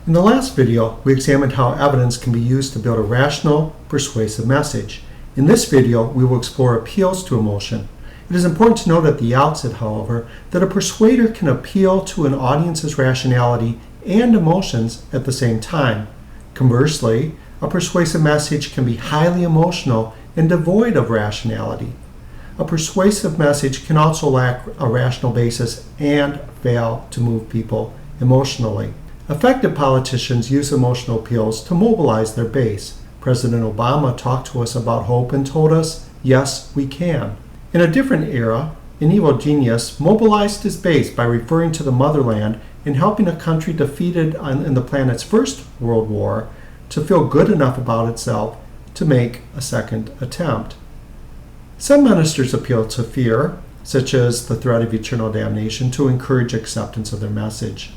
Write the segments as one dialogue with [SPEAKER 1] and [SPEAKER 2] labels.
[SPEAKER 1] In the last video, we examined how evidence can be used to build a rational, persuasive message. In this video, we will explore appeals to emotion. It is important to note at the outset, however, that a persuader can appeal to an audience's rationality and emotions at the same time. Conversely, a persuasive message can be highly emotional and devoid of rationality. A persuasive message can also lack a rational basis and fail to move people emotionally. Effective politicians use emotional appeals to mobilize their base. President Obama talked to us about hope and told us, yes, we can. In a different era, an evil genius mobilized his base by referring to the motherland and helping a country defeated in the planet's First World War to feel good enough about itself to make a second attempt. Some ministers appeal to fear, such as the threat of eternal damnation, to encourage acceptance of their message.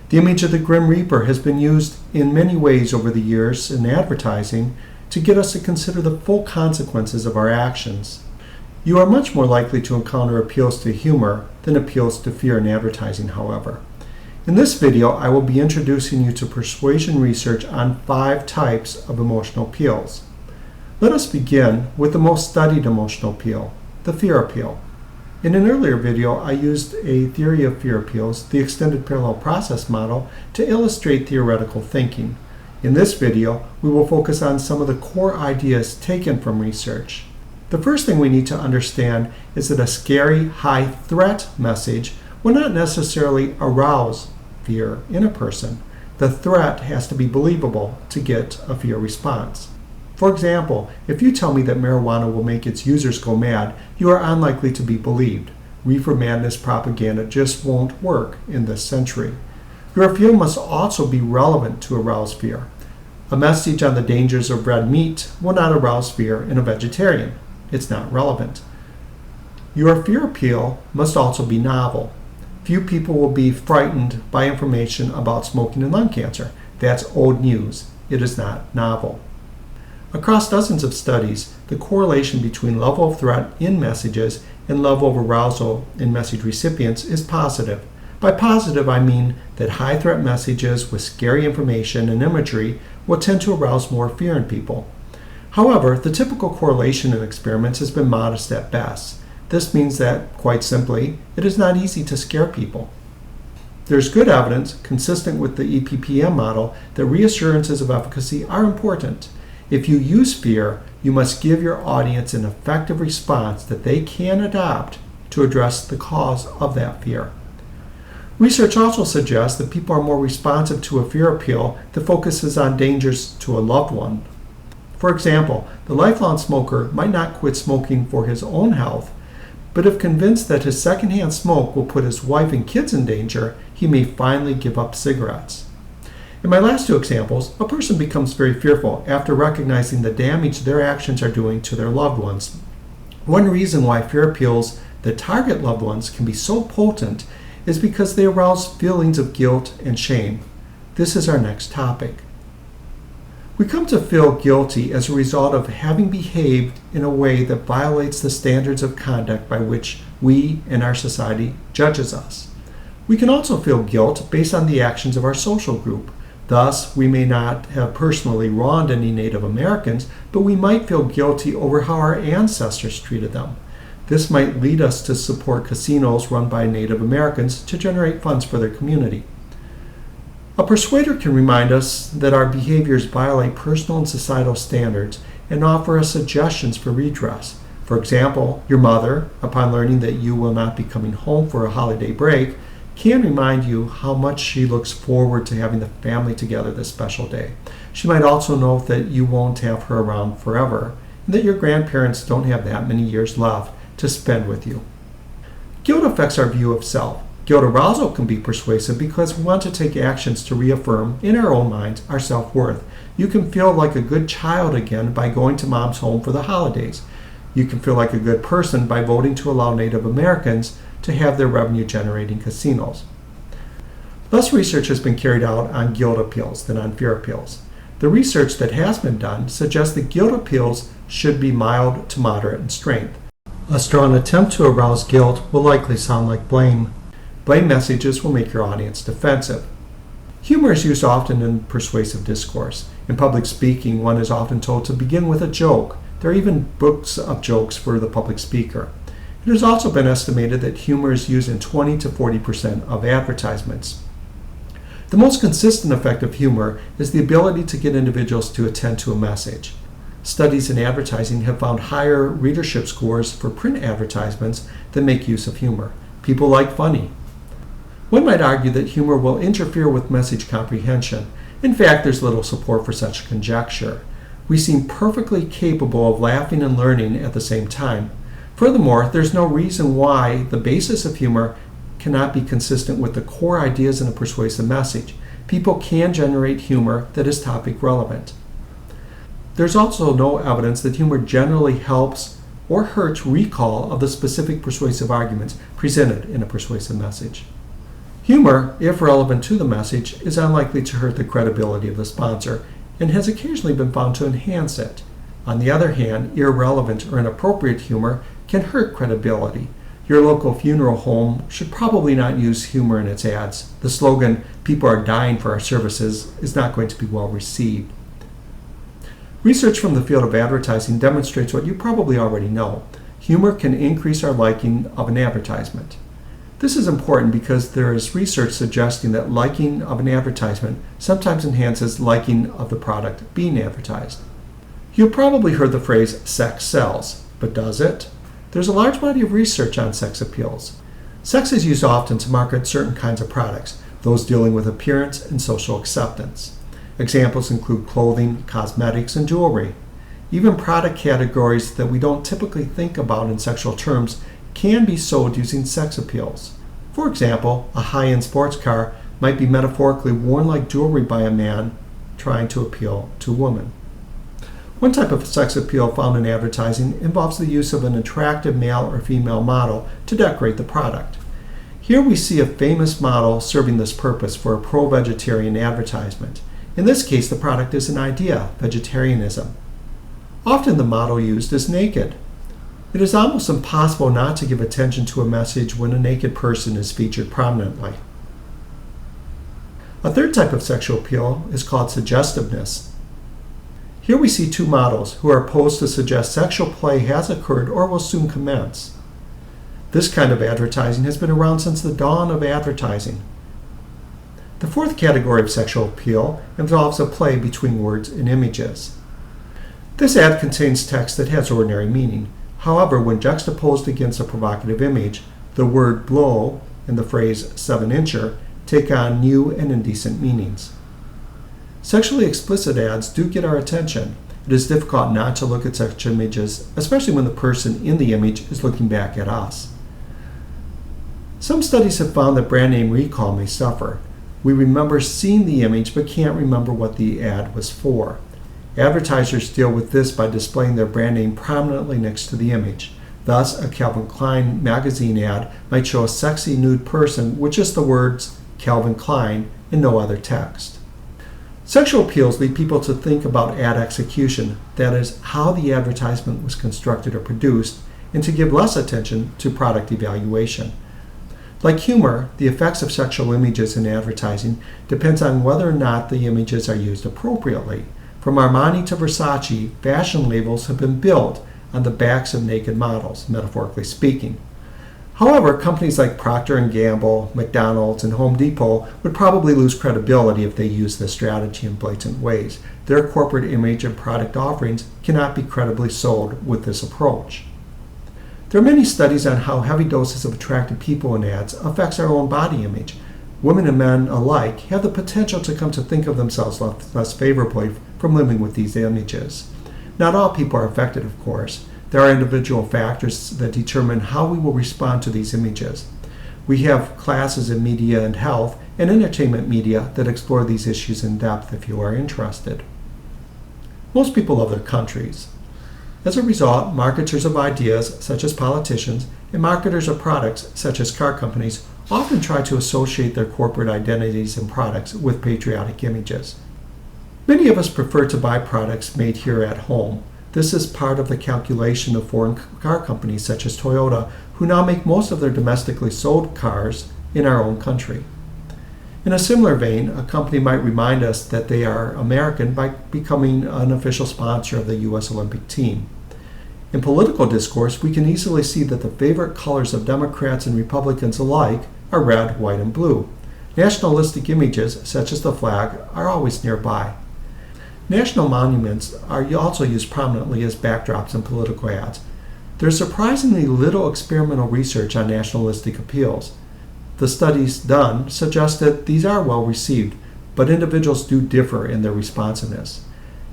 [SPEAKER 1] The image of the Grim Reaper has been used in many ways over the years in advertising to get us to consider the full consequences of our actions. You are much more likely to encounter appeals to humor than appeals to fear in advertising, however. In this video, I will be introducing you to persuasion research on 5 types of emotional appeals. Let us begin with the most studied emotional appeal, the fear appeal. In an earlier video, I used a theory of fear appeals, the extended parallel process model, to illustrate theoretical thinking. In this video, we will focus on some of the core ideas taken from research. The first thing we need to understand is that a scary, high-threat message will not necessarily arouse fear in a person. The threat has to be believable to get a fear response. For example, if you tell me that marijuana will make its users go mad, you are unlikely to be believed. Reefer madness propaganda just won't work in this century. Your appeal must also be relevant to arouse fear. A message on the dangers of red meat will not arouse fear in a vegetarian. It's not relevant. Your fear appeal must also be novel. Few people will be frightened by information about smoking and lung cancer. That's old news. It is not novel. Across dozens of studies, the correlation between level of threat in messages and level of arousal in message recipients is positive. By positive, I mean that high-threat messages with scary information and imagery will tend to arouse more fear in people. However, the typical correlation in experiments has been modest at best. This means that, quite simply, it is not easy to scare people. There's good evidence, consistent with the EPPM model, that reassurances of efficacy are important. If you use fear, you must give your audience an effective response that they can adopt to address the cause of that fear. Research also suggests that people are more responsive to a fear appeal that focuses on dangers to a loved one. For example, the lifelong smoker might not quit smoking for his own health, but if convinced that his secondhand smoke will put his wife and kids in danger, he may finally give up cigarettes. In my last 2 examples, a person becomes very fearful after recognizing the damage their actions are doing to their loved ones. One reason why fear appeals that target loved ones can be so potent is because they arouse feelings of guilt and shame. This is our next topic. We come to feel guilty as a result of having behaved in a way that violates the standards of conduct by which we and our society judges us. We can also feel guilt based on the actions of our social group. Thus, we may not have personally wronged any Native Americans, but we might feel guilty over how our ancestors treated them. This might lead us to support casinos run by Native Americans to generate funds for their community. A persuader can remind us that our behaviors violate personal and societal standards and offer us suggestions for redress. For example, your mother, upon learning that you will not be coming home for a holiday break, can remind you how much she looks forward to having the family together this special day. She might also know that you won't have her around forever, and that your grandparents don't have that many years left to spend with you. Guilt affects our view of self. Guilt arousal can be persuasive because we want to take actions to reaffirm in our own minds our self-worth. You can feel like a good child again by going to mom's home for the holidays. You can feel like a good person by voting to allow Native Americans to have their revenue-generating casinos. Less research has been carried out on guilt appeals than on fear appeals. The research that has been done suggests that guilt appeals should be mild to moderate in strength. A strong attempt to arouse guilt will likely sound like blame. Blame messages will make your audience defensive. Humor is used often in persuasive discourse. In public speaking, one is often told to begin with a joke. There are even books of jokes for the public speaker. It has also been estimated that humor is used in 20 to 40% of advertisements. The most consistent effect of humor is the ability to get individuals to attend to a message. Studies in advertising have found higher readership scores for print advertisements that make use of humor. People like funny. One might argue that humor will interfere with message comprehension. In fact, there's little support for such conjecture. We seem perfectly capable of laughing and learning at the same time. Furthermore, there's no reason why the basis of humor cannot be consistent with the core ideas in a persuasive message. People can generate humor that is topic relevant. There's also no evidence that humor generally helps or hurts recall of the specific persuasive arguments presented in a persuasive message. Humor, if relevant to the message, is unlikely to hurt the credibility of the sponsor and has occasionally been found to enhance it. On the other hand, irrelevant or inappropriate humor can hurt credibility. Your local funeral home should probably not use humor in its ads. The slogan, "People are dying for our services," is not going to be well received. Research from the field of advertising demonstrates what you probably already know. Humor can increase our liking of an advertisement. This is important because there is research suggesting that liking of an advertisement sometimes enhances liking of the product being advertised. You've probably heard the phrase sex sells, but does it? There's a large body of research on sex appeals. Sex is used often to market certain kinds of products, those dealing with appearance and social acceptance. Examples include clothing, cosmetics, and jewelry. Even product categories that we don't typically think about in sexual terms can be sold using sex appeals. For example, a high-end sports car might be metaphorically worn like jewelry by a man trying to appeal to a woman. One type of sex appeal found in advertising involves the use of an attractive male or female model to decorate the product. Here we see a famous model serving this purpose for a pro-vegetarian advertisement. In this case, the product is an idea, vegetarianism. Often the model used is naked. It is almost impossible not to give attention to a message when a naked person is featured prominently. A third type of sexual appeal is called suggestiveness. Here we see two models who are posed to suggest sexual play has occurred or will soon commence. This kind of advertising has been around since the dawn of advertising. The fourth category of sexual appeal involves a play between words and images. This ad contains text that has ordinary meaning. However, when juxtaposed against a provocative image, the word blow and the phrase 7-incher take on new and indecent meanings. Sexually explicit ads do get our attention. It is difficult not to look at such images, especially when the person in the image is looking back at us. Some studies have found that brand name recall may suffer. We remember seeing the image but can't remember what the ad was for. Advertisers deal with this by displaying their brand name prominently next to the image. Thus, a Calvin Klein magazine ad might show a sexy nude person with just the words Calvin Klein and no other text. Sexual appeals lead people to think about ad execution, that is, how the advertisement was constructed or produced, and to give less attention to product evaluation. Like humor, the effects of sexual images in advertising depends on whether or not the images are used appropriately. From Armani to Versace, fashion labels have been built on the backs of naked models, metaphorically speaking. However, companies like Procter & Gamble, McDonald's, and Home Depot would probably lose credibility if they used this strategy in blatant ways. Their corporate image and product offerings cannot be credibly sold with this approach. There are many studies on how heavy doses of attractive people in ads affects our own body image. Women and men alike have the potential to come to think of themselves less favorably from living with these images. Not all people are affected, of course. There are individual factors that determine how we will respond to these images. We have classes in media and health and entertainment media that explore these issues in depth if you are interested. Most people love their countries. As a result, marketers of ideas, such as politicians, and marketers of products, such as car companies, often try to associate their corporate identities and products with patriotic images. Many of us prefer to buy products made here at home. This is part of the calculation of foreign car companies such as Toyota, who now make most of their domestically sold cars in our own country. In a similar vein, a company might remind us that they are American by becoming an official sponsor of the U.S. Olympic team. In political discourse, we can easily see that the favorite colors of Democrats and Republicans alike are red, white, and blue. Nationalistic images, such as the flag, are always nearby. National monuments are also used prominently as backdrops in political ads. There's surprisingly little experimental research on nationalistic appeals. The studies done suggest that these are well received, but individuals do differ in their responsiveness.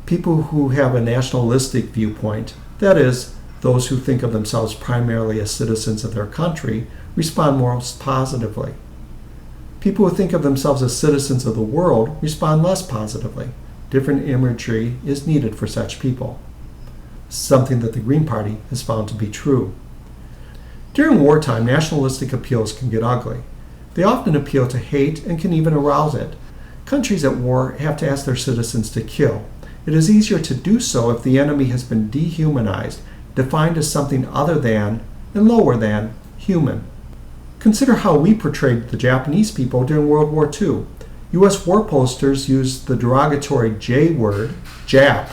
[SPEAKER 1] People who have a nationalistic viewpoint, that is, those who think of themselves primarily as citizens of their country, respond most positively. People who think of themselves as citizens of the world respond less positively. Different imagery is needed for such people, something that the Green Party has found to be true. During wartime, nationalistic appeals can get ugly. They often appeal to hate and can even arouse it. Countries at war have to ask their citizens to kill. It is easier to do so if the enemy has been dehumanized, defined as something other than and lower than human. Consider how we portrayed the Japanese people during World War II. U.S. war posters used the derogatory J word, Jap,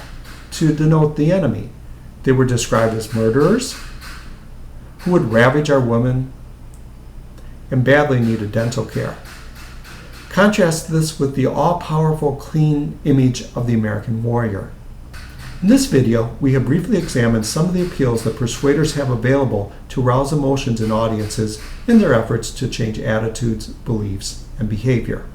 [SPEAKER 1] to denote the enemy. They were described as murderers who would ravage our women and badly needed dental care. Contrast this with the all-powerful, clean image of the American warrior. In this video, we have briefly examined some of the appeals that persuaders have available to arouse emotions in audiences in their efforts to change attitudes, beliefs, and behavior.